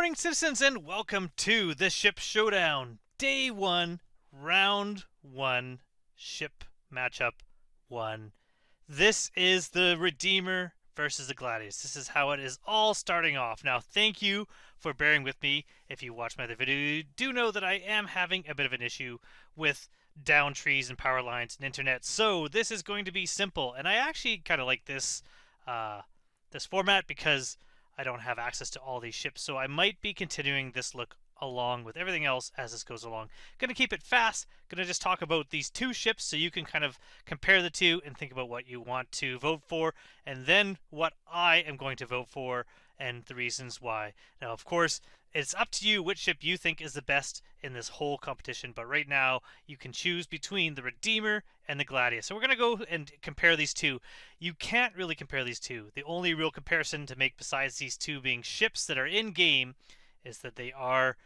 morning, citizens, and welcome to the Ship Showdown. Day 1, Round 1, Ship Matchup 1. This is the Redeemer versus the Gladius. This is how it is all starting off. Now, thank you for bearing with me. If you watch my other video, you do know that I am having a bit of an issue with down trees and power lines and internet. So this is going to be simple, and I actually kind of like this format because I don't have access to all these ships, so I might be continuing this look along with everything else as this goes along. Going to keep it fast. Going to just talk about these two ships so you can kind of compare the two and think about what you want to vote for, and then what I am going to vote for and the reasons why. Now, of course, it's up to you which ship you think is the best in this whole competition, but right now you can choose between the Redeemer and the Gladius. So we're going to go and compare these two. You can't really compare these two. The only real comparison to make besides these two being ships that are in game is that they are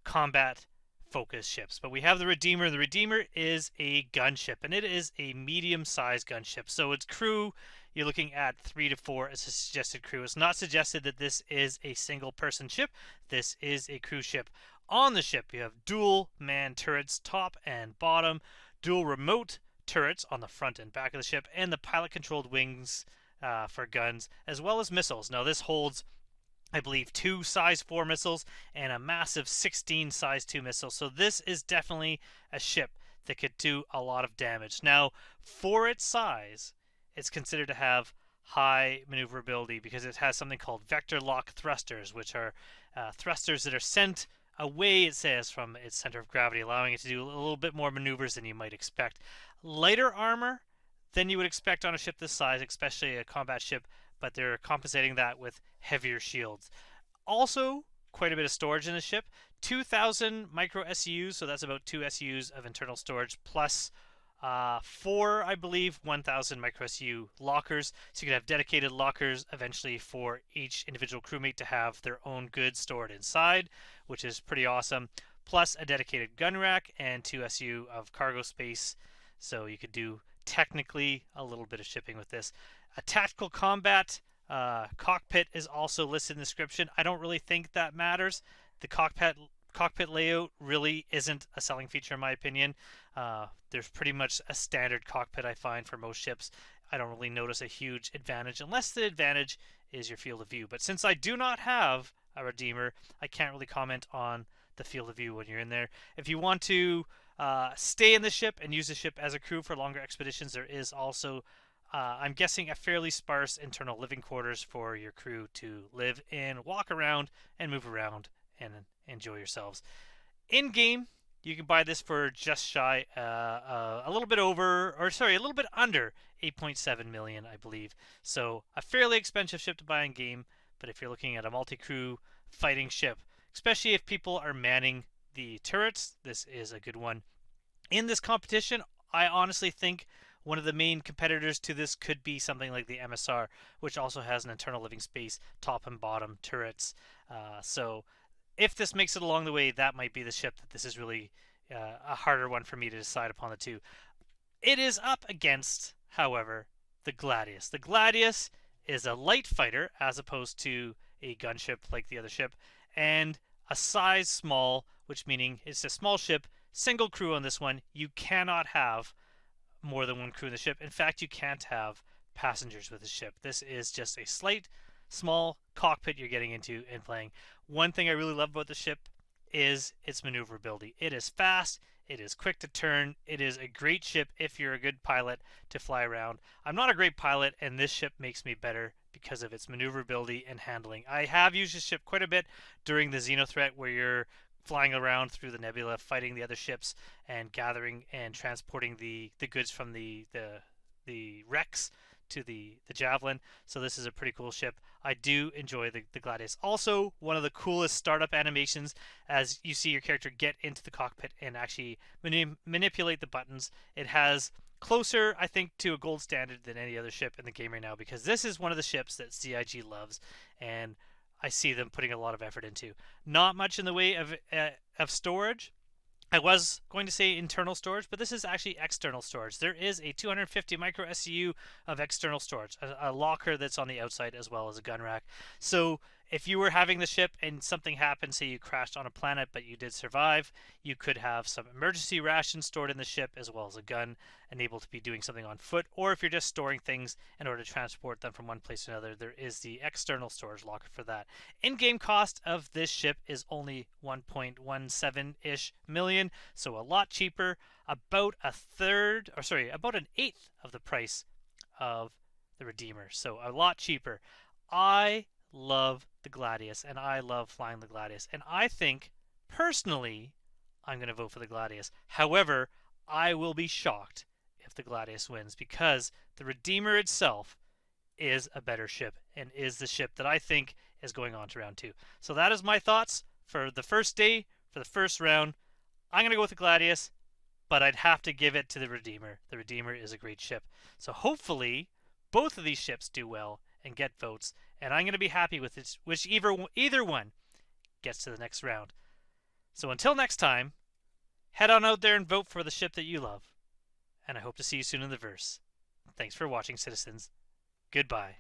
combat focused ships. But we have the Redeemer. The Redeemer is a gunship, and it is a medium-sized gunship. So its crew, you're looking at 3 to 4 as a suggested crew. It's not suggested that this is a single-person ship. This is a crew ship. On the ship, you have dual man turrets, top and bottom, dual remote turrets on the front and back of the ship, and the pilot-controlled wings for guns, as well as missiles. Now, this holds, I believe, 2 size 4 missiles and a massive 16 size 2 missiles. So this is definitely a ship that could do a lot of damage. Now, for its size, it's considered to have high maneuverability because it has something called vector lock thrusters, which are thrusters that are sent away, it says, from its center of gravity, allowing it to do a little bit more maneuvers than you might expect. Lighter armor than you would expect on a ship this size, especially a combat ship, but they're compensating that with heavier shields. Also, quite a bit of storage in the ship. 2,000 micro SUs, so that's about 2 SUs of internal storage, plus 4, I believe, 1,000 micro SU lockers. So you can have dedicated lockers eventually for each individual crewmate to have their own goods stored inside, which is pretty awesome. Plus a dedicated gun rack and 2 SU of cargo space. So you could do technically a little bit of shipping with this. A tactical combat cockpit is also listed in the description. I don't really think that matters. The cockpit layout really isn't a selling feature in my opinion. There's pretty much a standard cockpit I find for most ships. I don't really notice a huge advantage unless the advantage is your field of view. But since I do not have a Redeemer, I can't really comment on the field of view when you're in there. If you want to stay in the ship and use the ship as a crew for longer expeditions, there is also I'm guessing a fairly sparse internal living quarters for your crew to live in, walk around, and move around and enjoy yourselves. In game, you can buy this for just shy, a little bit under 8.7 million, I believe. So a fairly expensive ship to buy in game, but if you're looking at a multi-crew fighting ship, especially if people are manning the turrets, this is a good one. In this competition, I honestly think one of the main competitors to this could be something like the MSR, which also has an internal living space, top and bottom turrets. So if this makes it along the way, that might be the ship that this is really a harder one for me to decide upon the two. It is up against, however, the Gladius. The Gladius is a light fighter as opposed to a gunship like the other ship, and a size small, which meaning it's a small ship, single crew on this one. You cannot have more than one crew in the ship. In fact, you can't have passengers with the ship. This is just a slight, small cockpit you're getting into and playing. One thing I really love about the ship is its maneuverability. It is fast, it is quick to turn, it is a great ship if you're a good pilot to fly around. I'm not a great pilot, and this ship makes me better because of its maneuverability and handling. I have used this ship quite a bit during the Xeno threat, where you're flying around through the nebula, fighting the other ships and gathering and transporting the goods from the wrecks to the Javelin. So this is a pretty cool ship. I do enjoy the Gladius. Also, one of the coolest startup animations as you see your character get into the cockpit and actually manipulate the buttons. It has closer, I think, to a gold standard than any other ship in the game right now, because this is one of the ships that CIG loves, and I see them putting a lot of effort into. Not much in the way of storage. I was going to say internal storage, but this is actually external storage. There is a 250 micro SCU of external storage, a locker that's on the outside as well as a gun rack. So If you were having the ship and something happened, say you crashed on a planet but you did survive, you could have some emergency rations stored in the ship as well as a gun and able to be doing something on foot. Or if you're just storing things in order to transport them from one place to another, there is the external storage locker for that. In-game cost of this ship is only 1.17-ish million, so a lot cheaper, about about an eighth of the price of the Redeemer. So a lot cheaper. I love the Gladius, and I love flying the Gladius. And I think, personally, I'm going to vote for the Gladius. However, I will be shocked if the Gladius wins because the Redeemer itself is a better ship and is the ship that I think is going on to round 2. So that is my thoughts for the first day, for the first round. I'm going to go with the Gladius, but I'd have to give it to the Redeemer. The Redeemer is a great ship. So hopefully, both of these ships do well and get votes, and I'm going to be happy with it, either one gets to the next round. So until next time, head on out there and vote for the ship that you love, and I hope to see you soon in the verse. Thanks for watching, citizens. Goodbye.